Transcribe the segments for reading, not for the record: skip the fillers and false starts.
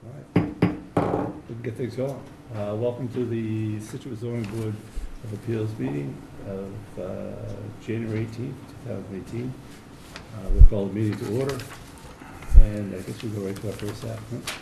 All right, we can get things going. Welcome to the Scituate Zoning Board of Appeals meeting of January 18th, 2018. We'll call the meeting to order, and I guess we'll go right to our first applicant.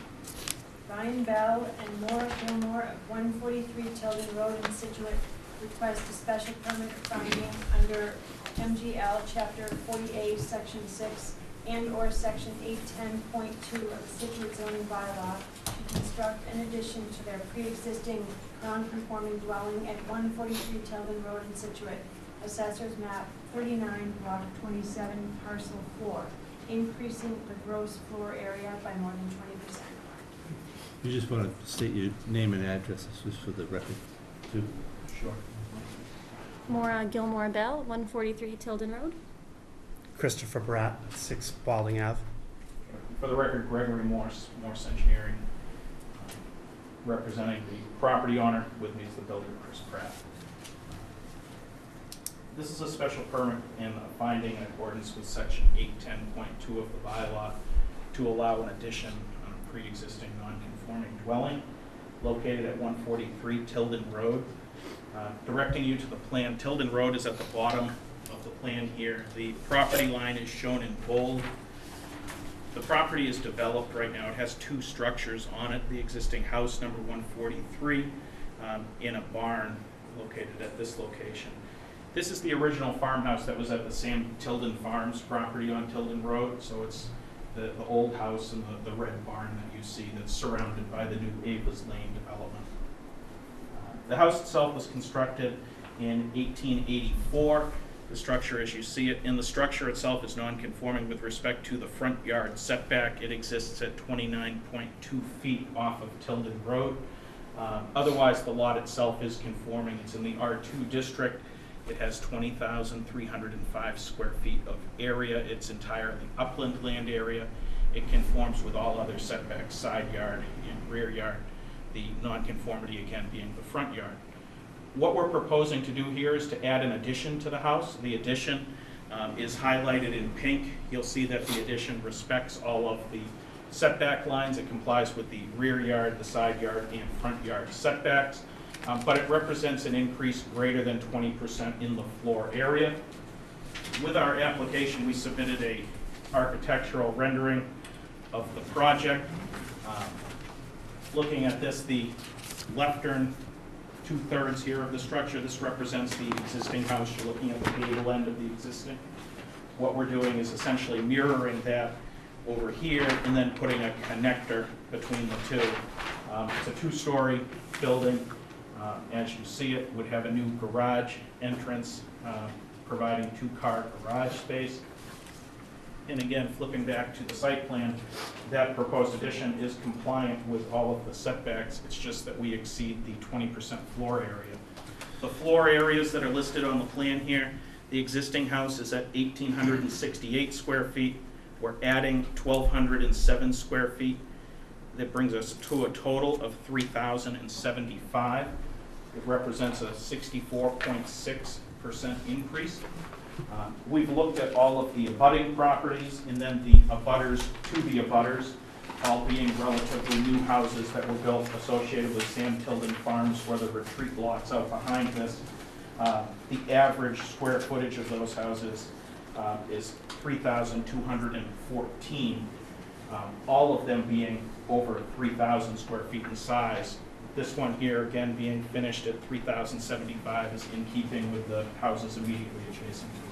Ryan Bell and Maura Gilmore of 143 Tilden Road in Scituate request a special permit finding under MGL Chapter 40A, Section 6, and/or Section 810.2 of the Scituate zoning bylaw to construct an addition to their pre-existing non-conforming dwelling at 143 Tilden Road in Scituate, Assessor's Map 39, Block 27, Parcel 4, increasing the gross floor area by more than 20%. You just want to state your name and address, just for the record, too? Sure. Maura Gilmore Bell, 143 Tilden Road. Christopher Bratt, 6 Balding Ave. For the record, Gregory Morse, Morse Engineering, representing the property owner. With me is the builder, Chris Pratt. This is a special permit and a finding in accordance with Section 810.2 of the bylaw to allow an addition on a pre-existing non-conforming dwelling located at 143 Tilden Road. Directing you to the plan, Tilden Road is at the bottom of the plan here. The property line is shown in bold. The property is developed right now. It has 2 structures on it. The existing house, number 143, in a barn located at this location. This is the original farmhouse that was at the Sam Tilden Farms property on Tilden Road. So it's the old house and the red barn that you see that's surrounded by the new Ava's Lane development. The house itself was constructed in 1884. The structure as you see it, and the structure itself is non-conforming with respect to the front yard setback. It exists at 29.2 feet off of Tilden Road. Otherwise, the lot itself is conforming. It's in the R2 district. It has 20,305 square feet of area. It's entirely upland land area. It conforms with all other setbacks, side yard and rear yard. The non-conformity again being the front yard. What we're proposing to do here is to add an addition to the house. The addition is highlighted in pink. You'll see that the addition respects all of the setback lines. It complies with the rear yard, the side yard, and front yard setbacks. But it represents an increase greater than 20% in the floor area. With our application, we submitted a architectural rendering of the project. Looking at this, the leftern 2/3 here of the structure, this represents the existing house. You're looking at the gable end of the existing. What we're doing is essentially mirroring that over here and then putting a connector between the two. It's a 2-story building. As you see it, would have a new garage entrance, providing 2-car garage space. And again, flipping back to the site plan, that proposed addition is compliant with all of the setbacks. It's just that we exceed the 20% floor area. The floor areas that are listed on the plan here, the existing house is at 1,868 square feet. We're adding 1,207 square feet. That brings us to a total of 3,075. It represents a 64.6% increase. We've looked at all of the abutting properties and then the abutters to the abutters, all being relatively new houses that were built associated with Sam Tilden Farms, where the retreat lots out behind this. The average square footage of those houses is 3,214, all of them being over 3,000 square feet in size. This one here, again, being finished at 3,075 is in keeping with the houses immediately adjacent to it.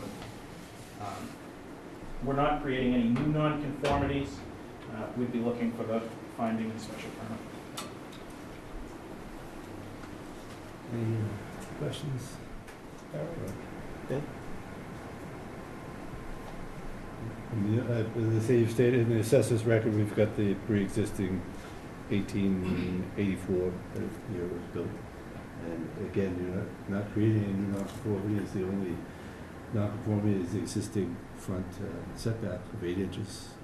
We're not creating any new nonconformities. We'd be looking for the finding and special permit. Any questions? Okay. As you've stated in the assessor's record, we've got the pre-existing 1884 that year was built. And again, you're not creating any new nonconformity. It's the only nonconformity is the existing front setback of 8 inches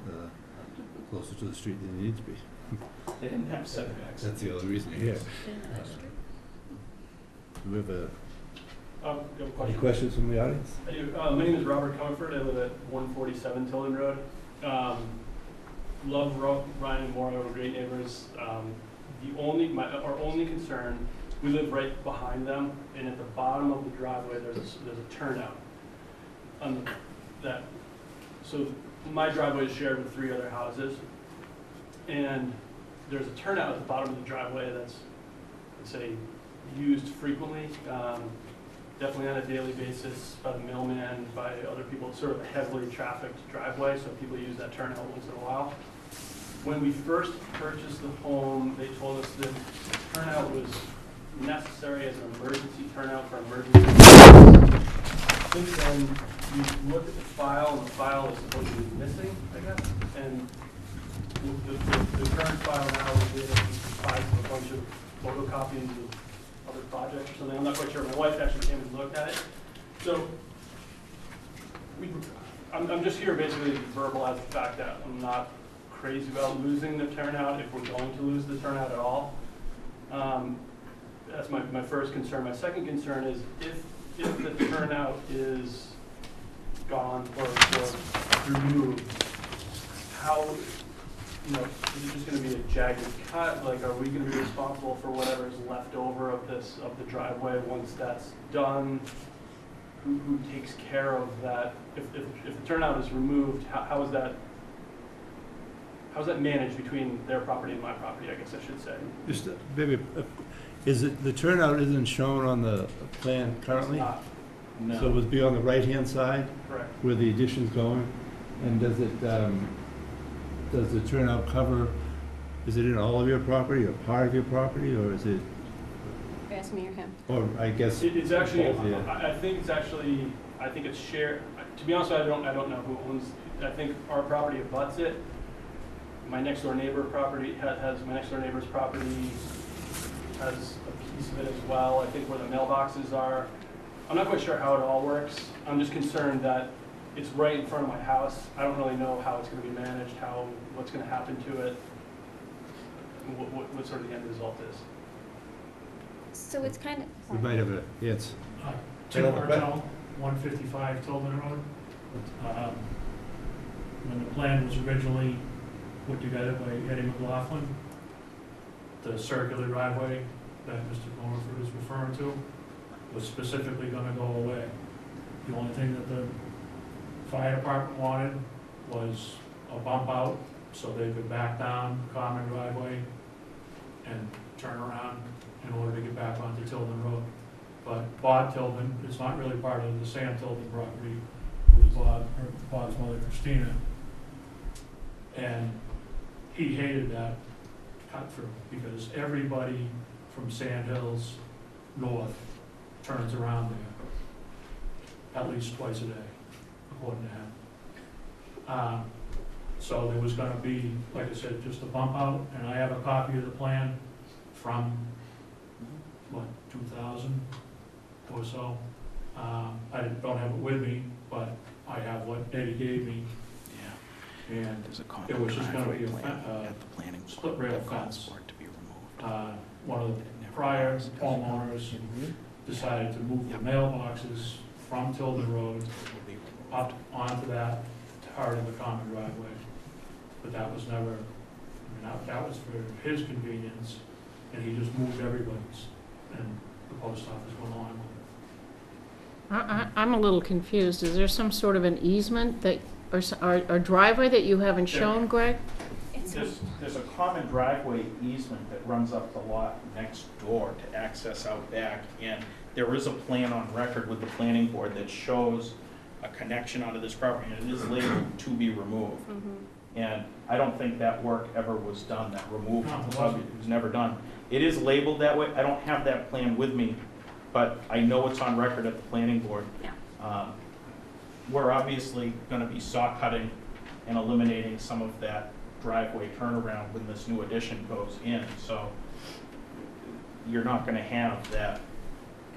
closer to the street than it needs to be. They didn't have setbacks. That's the only reason you're here. Do we have any questions from the audience? I do. My name is Robert Comfort. I live at 147 Tilden Road. love Ryan and Maura, we're great neighbors. Our only concern, we live right behind them, and at the bottom of the driveway, there's a turnout. So my driveway is shared with 3 other houses, and there's a turnout at the bottom of the driveway that's, let's say, used frequently, definitely on a daily basis by the mailman, by other people. It's sort of a heavily trafficked driveway, so people use that turnout once in a while. When we first purchased the home, they told us that the turnout was necessary as an emergency turnout for emergency. Since then, we looked at the file, and the file is supposed to be missing, I guess, and the current file now is comprised of a bunch of photocopies of other projects or something. I'm not quite sure. My wife actually came and looked at it. So I'm just here basically to verbalize the fact that I'm not crazy about losing the turnout if we're going to lose the turnout at all. That's my first concern. My second concern is if the turnout is gone or removed, how, is it just going to be a jagged cut? Like, are we going to be responsible for whatever's left over of the driveway once that's done? Who takes care of that? If the turnout is removed, how is that managed between their property and my property, I guess I should say? Just maybe, is it, the turnout isn't shown on the plan currently? It's not. No. So it would be on the right-hand side Correct. where the addition's going? And does the turnout cover, is it in all of your property or part of your property, or is it, Ask me or him. or I guess? It's actually, both, yeah. I think it's shared. To be honest, I don't know who owns, I think our property abuts it. My next door neighbor property my next door neighbor's property has a piece of it as well. I think where the mailboxes are. I'm not quite sure how it all works. I'm just concerned that it's right in front of my house. I don't really know how it's going to be managed, what's going to happen to it, and what sort of the end result is. So it's kind of. We might have a, yes. Tim Another Martell, 155 Tilden Road. When the plan was originally put together by Eddie McLaughlin, the circular driveway that Mr. Comerford is referring to was specifically going to go away. The only thing that the fire department wanted was a bump out so they could back down the common driveway and turn around in order to get back onto Tilden Road. But Bob Tilden is not really part of the Sam Tilden property. It was Bob's mother, Christina. And he hated that cut through because everybody from Sand Hills north turns around there at least twice a day, according to him. So there was going to be, like I said, just a bump out, and I have a copy of the plan from, 2000 or so. I don't have it with me, but I have what Eddie gave me. Yeah. And it was just going to be a split rail fence. One of the prior homeowners decided to move the mailboxes from Tilden Road up onto that part of the common driveway. But that was never, that was for his convenience, and he just moved everybody's, and the post office went along with it. I'm a little confused. Is there some sort of an easement that, or driveway that you haven't shown, Greg? There's a common driveway easement that runs up the lot next door to access out back, and there is a plan on record with the planning board that shows a connection onto this property, and it is labeled to be removed. And I don't think that work ever was done, that removal was never done. It is labeled that way. I don't have that plan with me, but I know it's on record at the planning board. Yeah. We're obviously going to be saw cutting and eliminating some of that driveway turnaround when this new addition goes in. So you're not going to have that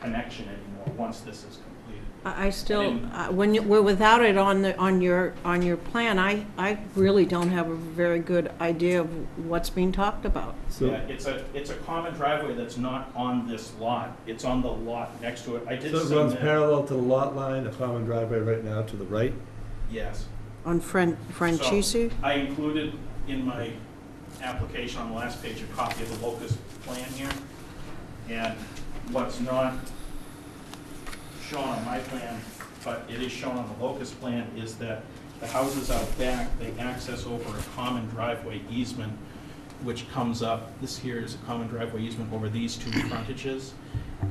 connection anymore once this is completed. I still, when you, well, without it on your plan, I really don't have a very good idea of what's being talked about. So, yeah, it's a common driveway that's not on this lot. It's on the lot next to it. I did so it runs parallel to the lot line, the common driveway right now to the right? Yes. On Francisi? So I included in my application on the last page, a copy of the locust plan here. And what's not shown on my plan, but it is shown on the locust plan, is that the houses out back, they access over a common driveway easement, which comes up, this here is a common driveway easement over these two frontages.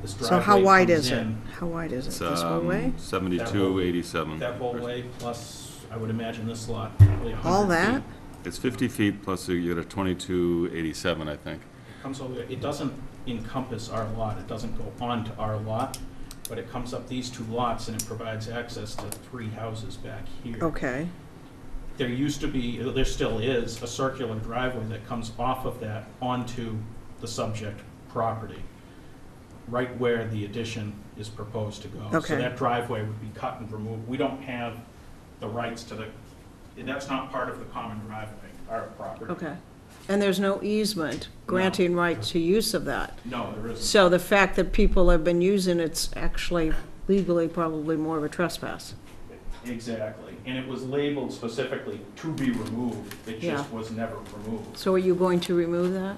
This So how driveway wide comes is it? in How wide is it? It's This whole way? 7287. that whole way, plus, I would imagine this lot, probably 100 All that? feet. It's 50 feet plus you get a 2287, I think. Comes over, it doesn't encompass our lot, it doesn't go onto our lot, but it comes up these two lots and it provides access to 3 houses back here. Okay, There used to be, there still is, a circular driveway that comes off of that onto the subject property, right where the addition is proposed to go. So Okay. that driveway would be cut and removed. We don't have the rights to that's not part of the common driveway, our property. okay. And there's no easement granting right to use of that? No, there isn't. So the fact that people have been using it's actually legally probably more of a trespass? Exactly, and it was labeled specifically to be removed, it just Yeah. was never removed. So are you going to remove that?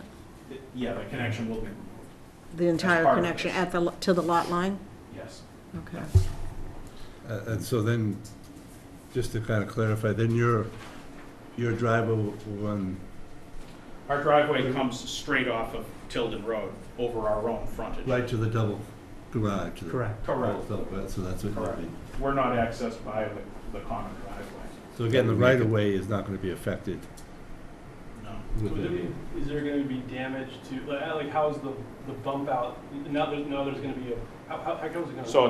Yeah, the connection will be removed, The entire part of connection this. at to the lot line? yes. Okay. And so then, just to kind of clarify, then your driveway will run, Our driveway comes straight off of Tilden Road, over our own frontage. right to the double garage? to the- Correct. Correct. So that's what Correct. you'll be. We're not accessed by the common driveway, So again, the right-of-way is not going to be affected no. with Would there the, be- Is there gonna be damage to, like how's the bump out, now there's gonna be how come is it gonna? So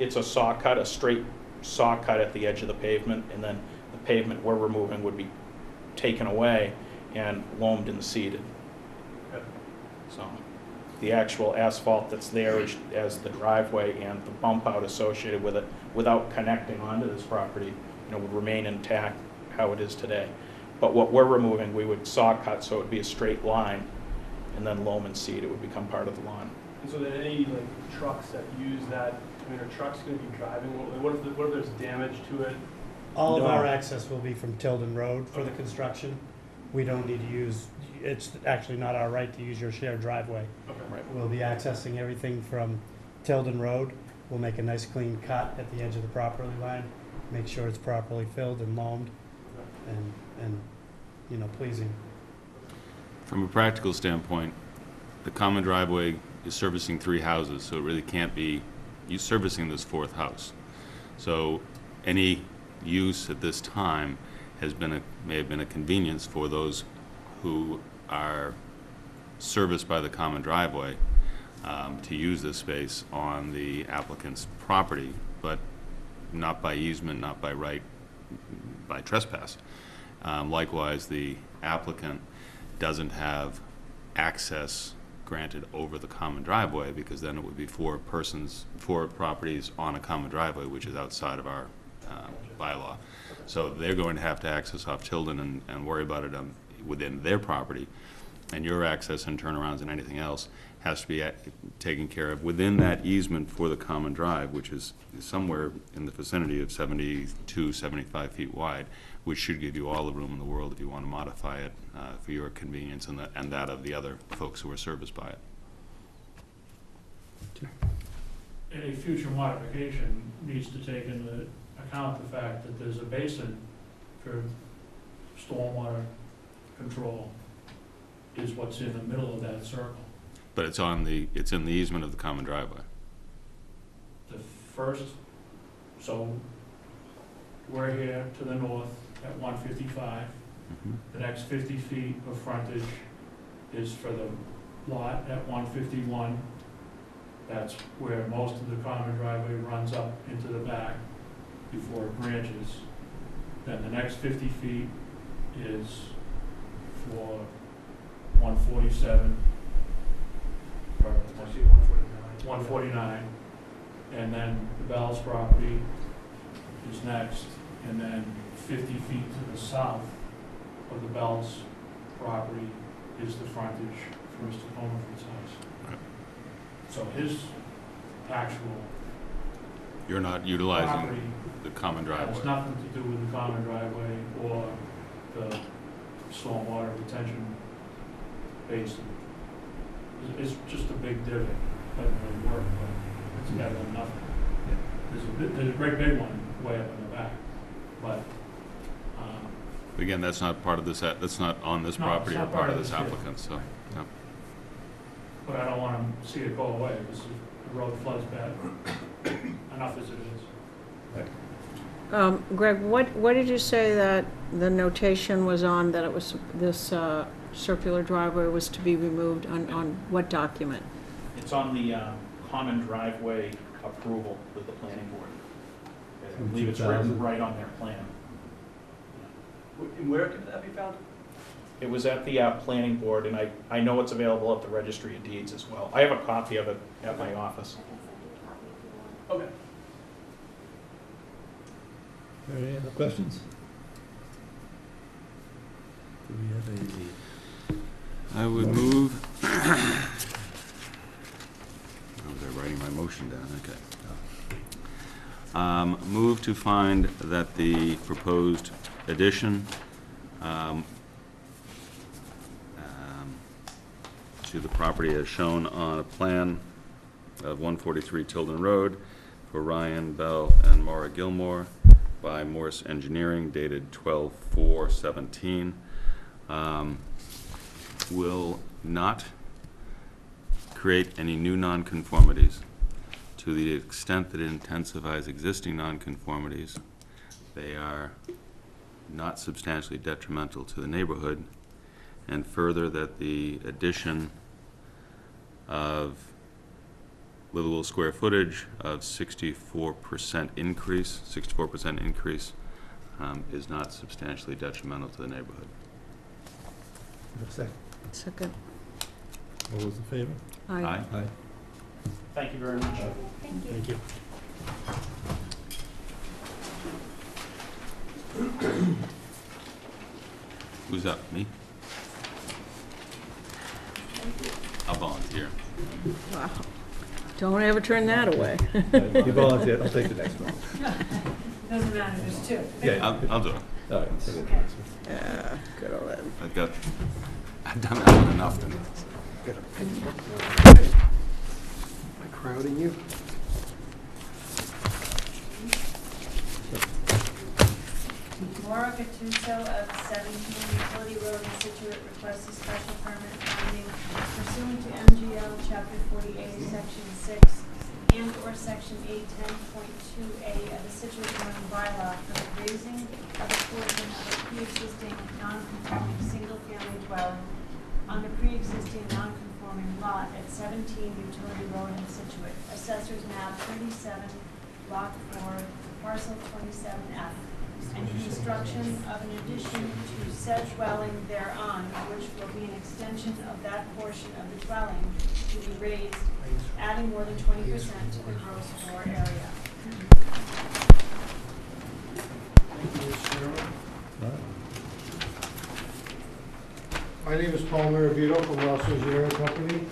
it's a saw cut, a straight saw cut at the edge of the pavement, and then the pavement we're removing would be taken away and loamed and seeded. Okay. So the actual asphalt that's there as the driveway and the bump out associated with it, without connecting onto this property, would remain intact how it is today. But what we're removing, we would saw cut, so it would be a straight line, and then loam and seed, it would become part of the lawn. And so then any trucks that use that, are trucks gonna be driving, what if there's damage to it? All of No. our access will be from Tilden Road for the construction. We don't need to use, it's actually not our right to use your shared driveway. Okay. Right. We'll be accessing everything from Tilden Road. We'll make a nice clean cut at the edge of the property line, make sure it's properly filled and loamed and pleasing. From a practical standpoint, the common driveway is servicing 3 houses, so it really can't be you servicing this 4th house. So any use at this time may have been a convenience for those who are serviced by the common driveway to use this space on the applicant's property, but not by easement, not by right, by trespass. Likewise, the applicant doesn't have access granted over the common driveway, because then it would be 4 properties on a common driveway, which is outside of our bylaw. So they're going to have to access off Tilden and worry about it within their property. And your access and turnarounds and anything else has to be taken care of within that easement for the common drive, which is somewhere in the vicinity of 72, 75 feet wide, which should give you all the room in the world if you want to modify it for your convenience and that of the other folks who are serviced by it. Any future modification needs to take into account the fact that there's a basin for stormwater control is what's in the middle of that circle. But it's in the easement of the common driveway. The first, so we're here to the north at 155. The next 50 feet of frontage is for the lot at 151. That's where most of the common driveway runs up into the back before it branches. Then the next 50 feet is for 147, or 149, and then the Bell's property is next, and then 50 feet to the south of the Bell's property is the frontage for Mr. Comerford's house. Right. So his actual You're not utilizing property the common has driveway. nothing to do with the common driveway or the stormwater retention basin. It's just a big divot, doesn't really work, but it's better than nothing. There's a great big one way up in the back, but, Again, that's not part of this, that's not on this No, property it's or not part part of of this this, yeah. applicant, so, no. but I don't want to see it go away, because the road floods bad, enough as it is. Greg, what did you say that the notation was on, that it was, this circular driveway was to be removed on what document? It's on the common driveway approval with the planning board. I believe it's written 2000. right on their plan. Where could that be found? It was at the planning board, and I know it's available at the registry of deeds as well. I have a copy of it at my office. Okay. Any other questions? Do we have I would move, oh, they're writing my motion down, okay. Move to find that the proposed addition to the property as shown on a plan of 143 Tilden Road for Ryan Bell and Maura Gilmore by Morse Engineering dated 12/4/17 will not create any new nonconformities. To the extent that it intensifies existing nonconformities, they are not substantially detrimental to the neighborhood, and further that the addition of livable square footage of 64% increase is not substantially detrimental to the neighborhood. a second? Second. All those in favor? Aye. Aye. Thank you very much. Thank you. Thank you. Who's up, me? I'll volunteer. Wow. Don't ever turn that away. You volunteered, I'll take the next one. Doesn't matter, there's two. Yeah, I'll do it. all right, I'll take the next one. Yeah, good old Ed. I've done that one enough to. Am I crowding you? Maura Gattuso of 17 Utility Road in Scituate requests a special permit finding pursuant to MGL Chapter 48, Section 6, and/or Section 810.2A of the Scituate zoning bylaw for the raising of a portion of a pre-existing non-conforming single-family dwelling on the pre-existing non-conforming lot at 17 Utility Road in Scituate, Assessor's Map 37, Block 4, Parcel 27F, and construction of an addition to said dwelling thereon, which will be an extension of that portion of the dwelling to be raised, adding more than 20% to the gross floor area. All right. My name is Paul Maravito from Ross Engineering Company.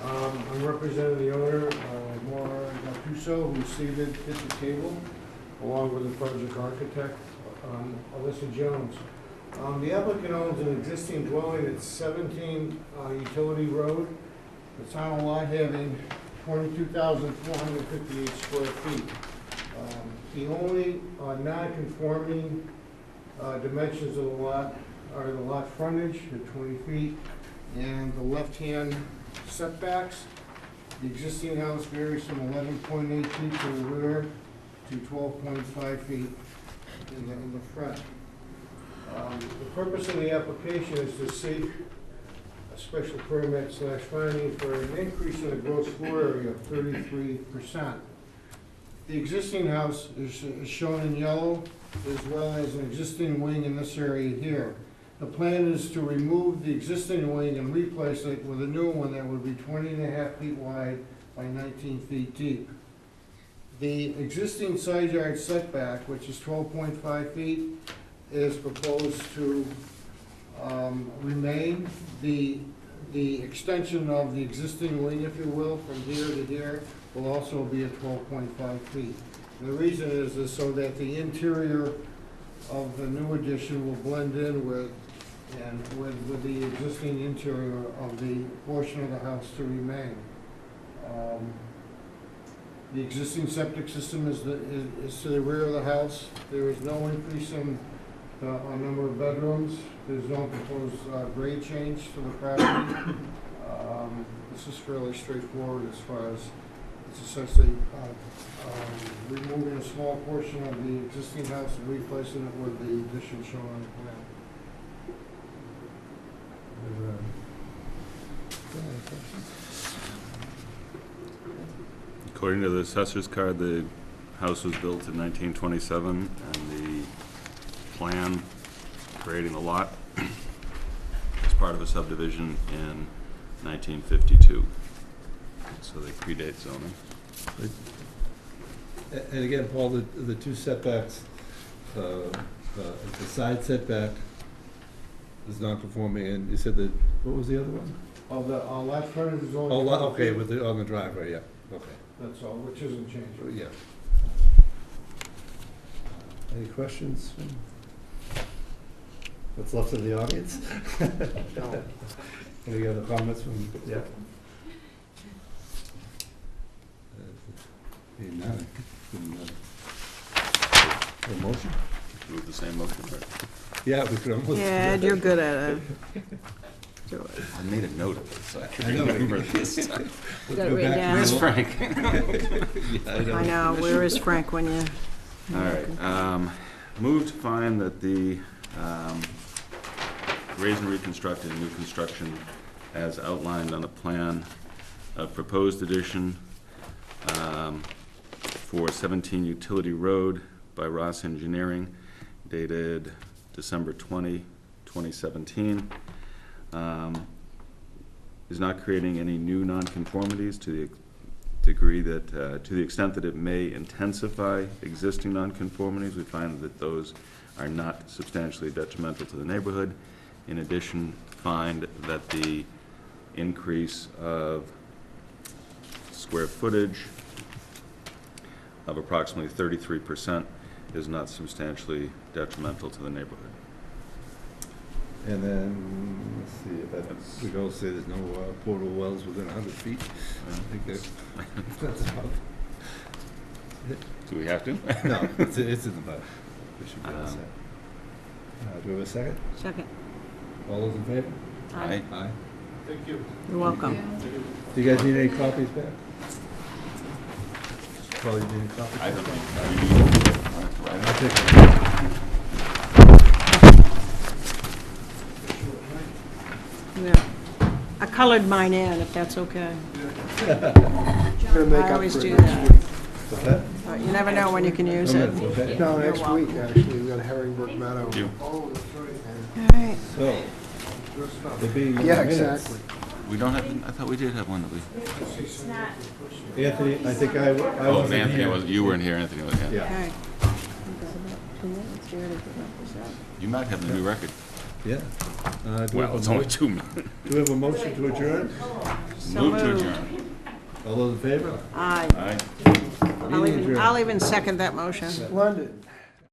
I'm representing the owner, Maura Gattuso, who's seated at the table, along with the project architect, Alyssa Jones. The applicant owns an existing dwelling at 17 Utility Road. The town lot having 22,458 square feet. The only non-conforming dimensions of the lot are the lot frontage at 20 feet and the left-hand setbacks. The existing house varies from 11.8 feet to the rear to 12.5 feet in the front. The purpose of the application is to seek a special permit / finding for an increase in the gross floor area of 33%. The existing house is shown in yellow, as well as an existing wing in this area here. The plan is to remove the existing wing and replace it with a new one that would be 20.5 feet wide by 19 feet deep. The existing side yard setback, which is 12.5 feet, is proposed to remain. The extension of the existing wing, if you will, from here to here, will also be at 12.5 feet. And the reason is so that the interior of the new addition will blend in with the existing interior of the portion of the house to remain. The existing septic system is to the rear of the house. There is no increase in number of bedrooms. There's no proposed grade change to the property. This is fairly straightforward as far as it's essentially removing a small portion of the existing house and replacing it with the addition shown on the plan. According to the assessor's card, the house was built in 1927, and the plan creating the lot as part of a subdivision in 1952. So they predate zoning. And again, Paul, the two setbacks, the side setback is non-conforming, and you said that, what was the other one? Oh, the lot frontage is only. Oh, okay, on the driveway, yeah, okay. That's all, which isn't changing. Yeah. Any questions? What's left of the audience? Any other comments from, yeah? None. A motion? Move the same motion, right? Yeah, we could almost. Yeah, you're good at it. Do it. I made a note of it, so I can I know. remember this time. Let's Got it go written back. down. Where's Frank? Yeah, I know, where is Frank when you? All right, move to find that the raise and reconstruct and new construction as outlined on the plan of proposed addition for 17 Utility Road by Ross Engineering dated December 20, 2017, is not creating any new nonconformities to the degree that, to the extent that it may intensify existing nonconformities. We find that those are not substantially detrimental to the neighborhood. In addition, find that the increase of square footage of approximately 33% is not substantially detrimental to the neighborhood. And then, let's see, if that, we also say there's no portable wells within 100 feet. I think that's about it. Do we have to? No, it's in the budget. We should be all set. Do we have a second? Second. All those in favor? Aye. Aye. Thank you. You're welcome. Do you guys need any copies back? Probably need a copy. I don't know. I'll take one. Yeah. I colored mine in, if that's okay. I always do that. What's that? You never know when you can use it. Okay. No, You're next welcome. week, actually, we got Herringbrook Meadow. You. Oh, that's right. All right. So, there being no Yeah, minutes, exactly. We don't have, I thought we did have one that we, It's not, Anthony, I think I oh, wasn't Anthony here. was, you weren't here, Anthony was here. Yeah. Okay. You might have the new record. Yeah. Do we have Well, a it's only mo- 2 minutes. Do we have a motion to adjourn? So Move to moved. adjourn. All those in favor? Aye. Aye. I'll Meeting even, adjourned. I'll even second that motion. Splendid.